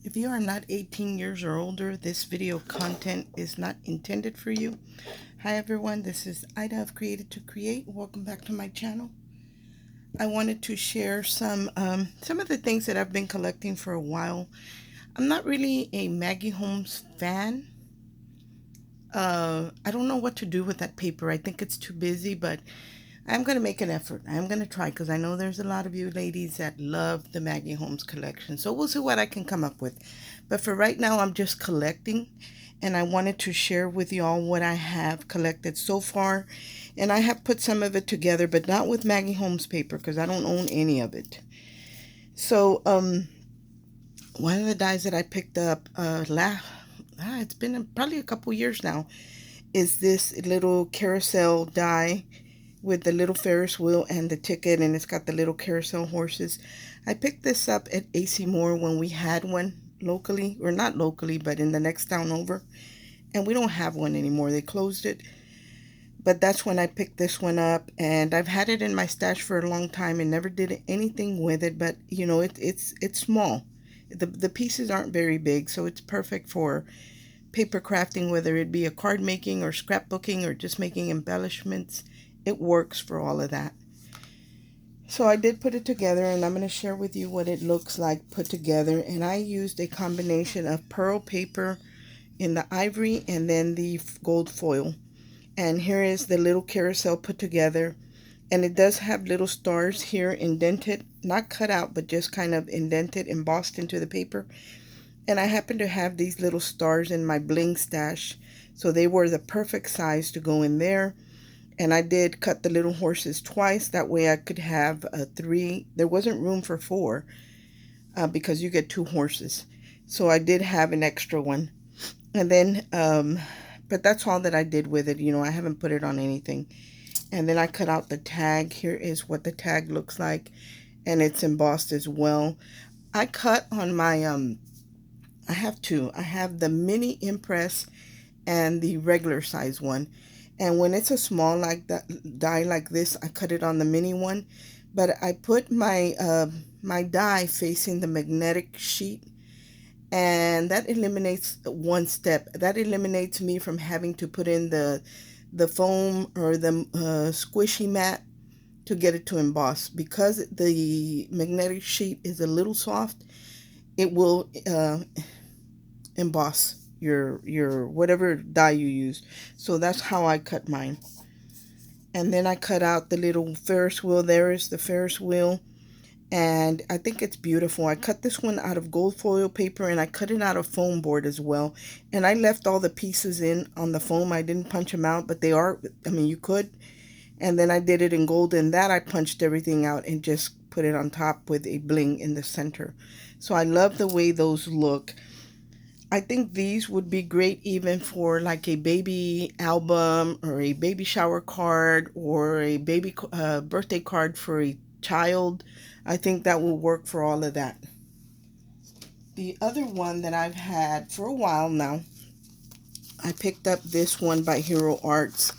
If you are not 18 years or older, this video content is not intended for you. Hi everyone, this is Ida of Created to Create. Welcome back to my channel. I wanted to share some of the things that I've been collecting for a while. I'm not really a Maggie Holmes fan. I don't know what to do with that paper. I think it's too busy, but I'm going to make an effort. I'm going to try because I know there's a lot of you ladies that love the Maggie Holmes collection. So we'll see what I can come up with. But for right now, I'm just collecting. And I wanted to share with y'all what I have collected so far. And I have put some of it together, but not with Maggie Holmes paper because I don't own any of it. So one of the dies that I picked up it's been probably a couple years now, is this little carousel die with the little Ferris wheel and the ticket, and it's got the little carousel horses. I picked this up at AC Moore when we had one locally, or not locally, but in the next town over, and we don't have one anymore. They closed it, but that's when I picked this one up, and I've had it in my stash for a long time and never did anything with it. But you know, it's small. The pieces aren't very big, so it's perfect for paper crafting, whether it be a card making or scrapbooking or just making embellishments. It works for all of that. So I did put it together, and I'm going to share with you what it looks like put together. And I used a combination of pearl paper in the ivory and then the gold foil. And here is the little carousel put together. And it does have little stars here indented, not cut out, but just kind of indented, embossed into the paper. And I happen to have these little stars in my bling stash, so they were the perfect size to go in there. And I did cut the little horses twice. That way I could have three. There wasn't room for four because you get two horses. So I did have an extra one. And then, but that's all that I did with it. You know, I haven't put it on anything. And then I cut out the tag. Here is what the tag looks like. And it's embossed as well. I cut on my, I have two. I have the mini impress and the regular size one. And when it's a small like that die like this, I cut it on the mini one. But I put my die facing the magnetic sheet, and that eliminates one step. That eliminates me from having to put in the foam or the squishy mat to get it to emboss. Because the magnetic sheet is a little soft, it will emboss your whatever die you use. So that's how I cut mine. And then I cut out the little Ferris wheel. There is the Ferris wheel, and I think it's beautiful. I cut this one out of gold foil paper, and I cut it out of foam board as well. And I left all the pieces in on the foam. I didn't punch them out, but they are, I mean, you could. And then I did it in gold, and that I punched everything out and just put it on top with a bling in the center. So I love the way those look. I think these would be great even for like a baby album or a baby shower card or a baby birthday card for a child. I think that will work for all of that. The other one that I've had for a while now, I picked up this one by Hero Arts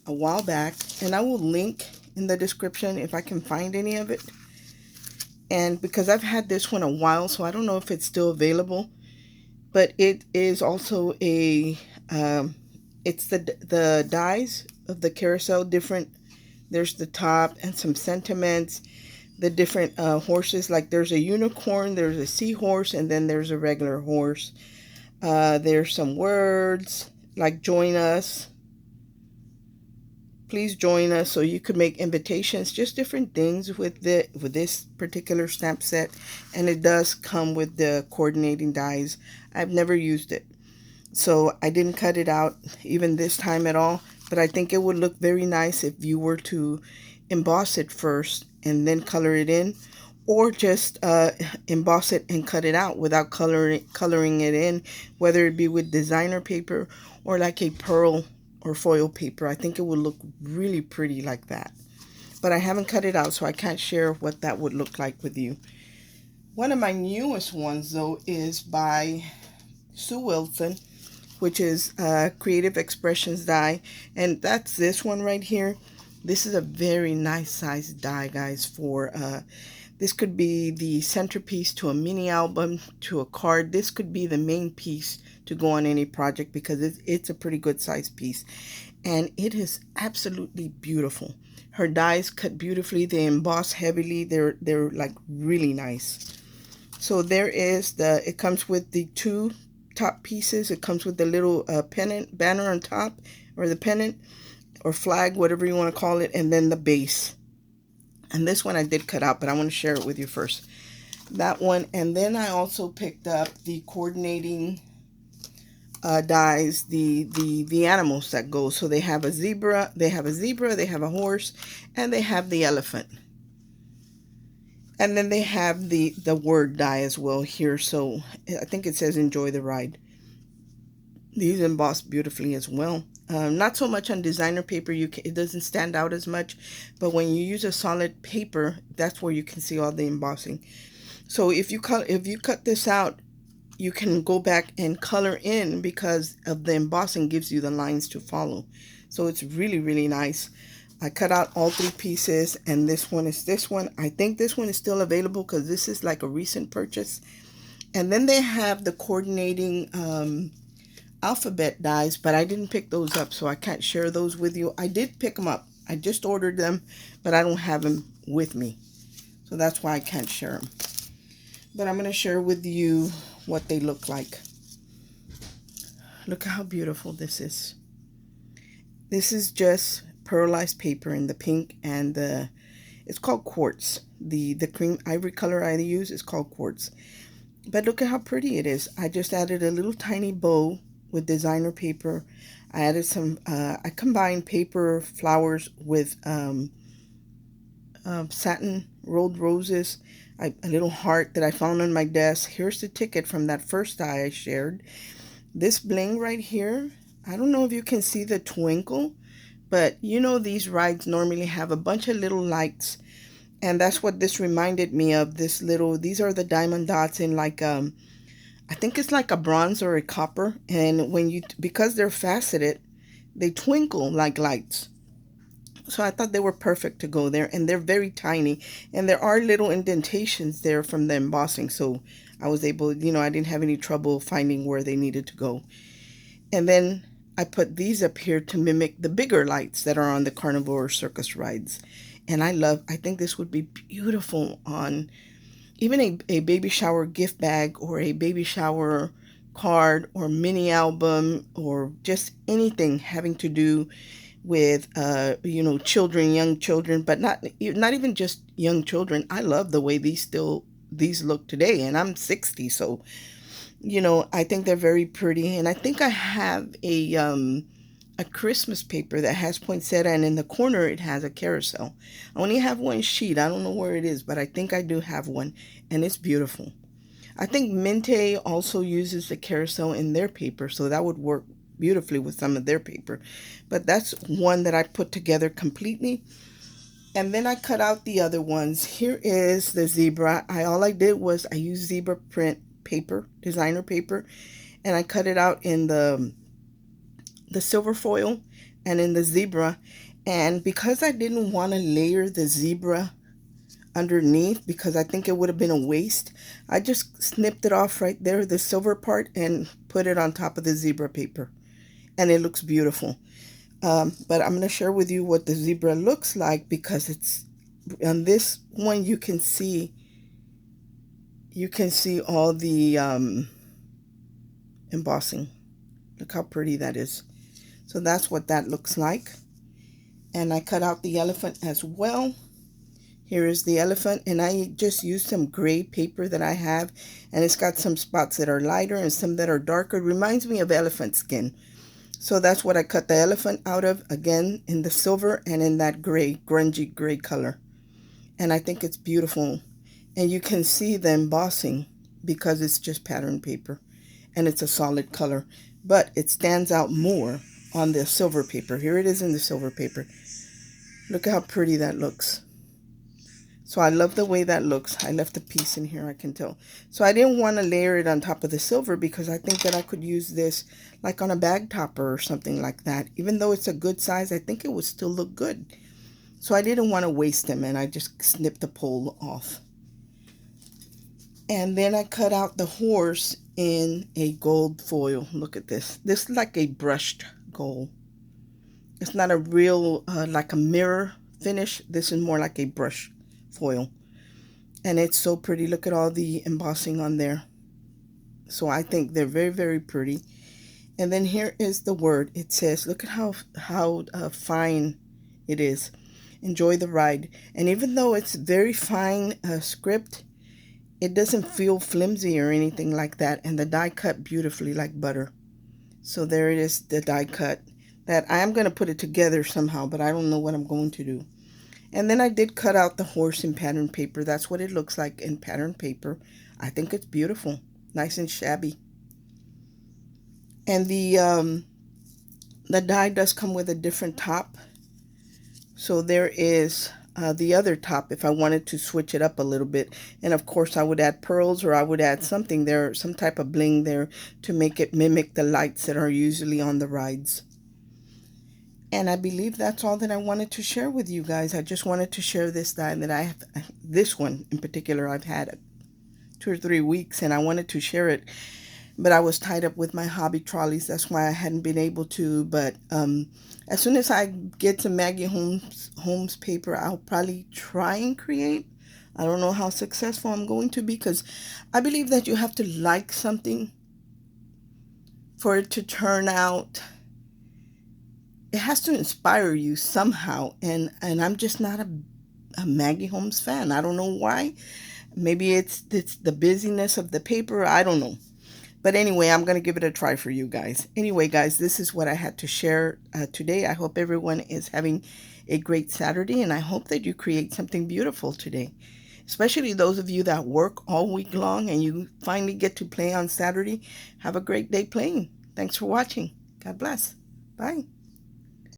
a while back, and I will link in the description if I can find any of it. And because I've had this one a while, so I don't know if it's still available. But it is also a it's the dies of the carousel different. There's the top and some sentiments, the different horses. Like there's a unicorn, there's a seahorse, and then there's a regular horse. There's some words like join us, please join us, so you could make invitations, just different things with this particular stamp set. And it does come with the coordinating dies. I've never used it, so I didn't cut it out even this time at all, but I think it would look very nice if you were to emboss it first and then color it in, or just emboss it and cut it out without coloring it in, whether it be with designer paper or like a pearl or foil paper. I think it would look really pretty like that. But I haven't cut it out, so I can't share what that would look like with you. One of my newest ones, though, is by Sue Wilson, which is Creative Expressions die. And that's this one right here. This is a very nice size die, guys, for This could be the centerpiece to a mini album, to a card. This could be the main piece to go on any project because it's a pretty good size piece. And it is absolutely beautiful. Her dies cut beautifully. They emboss heavily. They're like really nice. So there is it comes with the two top pieces. It comes with the little pennant banner on top, or the pennant or flag, whatever you want to call it, and then the base. And this one I did cut out, but I want to share it with you first. That one, and then I also picked up the coordinating dies, the animals that go. So they have a zebra, they have a horse, and they have the elephant. And then they have the word die as well here. So I think it says enjoy the ride. These emboss beautifully as well. Not so much on designer paper, it doesn't stand out as much, but when you use a solid paper, that's where you can see all the embossing. So if you cut this out, you can go back and color in because of the embossing gives you the lines to follow. So it's really, really nice. I cut out all three pieces, and this one is this one. I think this one is still available because this is like a recent purchase. And then they have the coordinating alphabet dies, but I didn't pick those up, so I can't share those with you. I did pick them up. I just ordered them, but I don't have them with me. So that's why I can't share them. But I'm going to share with you what they look like. Look how beautiful this is. This is just pearlized paper in the pink, and it's called quartz. The cream ivory color I use is called quartz. But look at how pretty it is. I just added a little tiny bow with designer paper. I added some, I combined paper flowers with satin rolled roses, a little heart that I found on my desk. Here's the ticket from that first die I shared. This bling right here, I don't know if you can see the twinkle, but you know these rides normally have a bunch of little lights, and that's what this reminded me of. These are the diamond dots in like I think it's like a bronze or a copper, and because they're faceted, they twinkle like lights. So I thought they were perfect to go there, and they're very tiny, and there are little indentations there from the embossing, so I was able, I didn't have any trouble finding where they needed to go. And then I put these up here to mimic the bigger lights that are on the carnival or circus rides. And I think this would be beautiful on even a baby shower gift bag, or a baby shower card, or mini album, or just anything having to do with children, young children, but not even just young children. I love the way these look today, and I'm 60, so I think they're very pretty. And I think I have a Christmas paper that has poinsettia, and in the corner it has a carousel. I only have one sheet. I don't know where it is, but I think I do have one, and it's beautiful. I think Minte also uses the carousel in their paper, so that would work beautifully with some of their paper. But that's one that I put together completely. And then I cut out the other ones. Here is the zebra. All I did was I used zebra print paper, designer paper, and I cut it out in the silver foil and in the zebra. And because I didn't want to layer the zebra underneath, because I think it would have been a waste, I just snipped it off right there, the silver part, and put it on top of the zebra paper, and it looks beautiful. But I'm going to share with you what the zebra looks like, because it's on this one you can see all the embossing. Look how pretty that is. So that's what that looks like. And I cut out the elephant as well. Here is the elephant, and I just used some gray paper that I have, and it's got some spots that are lighter and some that are darker. It reminds me of elephant skin. So that's what I cut the elephant out of, again in the silver and in that gray, grungy gray color. And I think it's beautiful. And you can see the embossing because it's just pattern paper and it's a solid color, but it stands out more on the silver paper. Here it is in the silver paper. Look how pretty that looks. So I love the way that looks. I left a piece in here, I can tell. So I didn't want to layer it on top of the silver because I think that I could use this like on a bag topper or something like that. Even though it's a good size, I think it would still look good. So I didn't want to waste them, and I just snipped the pole off. And then I cut out the horse in a gold foil. Look at this. This is like a brushed gold. It's not a real, like a mirror finish. This is more like a brush foil. And it's so pretty. Look at all the embossing on there. So I think they're very, very pretty. And then here is the word. It says, look at how fine it is. Enjoy the ride. And even though it's very fine script, it doesn't feel flimsy or anything like that. And the die cut beautifully like butter. So there it is, the die cut. That I am going to put it together somehow, but I don't know what I'm going to do. And then I did cut out the horse in pattern paper. That's what it looks like in pattern paper. I think it's beautiful. Nice and shabby. And the die does come with a different top. So there is the other top if I wanted to switch it up a little bit. And of course I would add pearls, or I would add something there, some type of bling there to make it mimic the lights that are usually on the rides. And I believe that's all that I wanted to share with you guys. I just wanted to share this die that I have, this one in particular, I've had 2 or 3 weeks, and I wanted to share it. But I was tied up with my hobby trolleys. That's why I hadn't been able to. But as soon as I get some Maggie Holmes paper, I'll probably try and create. I don't know how successful I'm going to be, because I believe that you have to like something for it to turn out. It has to inspire you somehow. And I'm just not a Maggie Holmes fan. I don't know why. Maybe it's the busyness of the paper. I don't know. But anyway, I'm going to give it a try for you guys. Anyway, guys, this is what I had to share today. I hope everyone is having a great Saturday, and I hope that you create something beautiful today. Especially those of you that work all week long and you finally get to play on Saturday. Have a great day playing. Thanks for watching. God bless. Bye.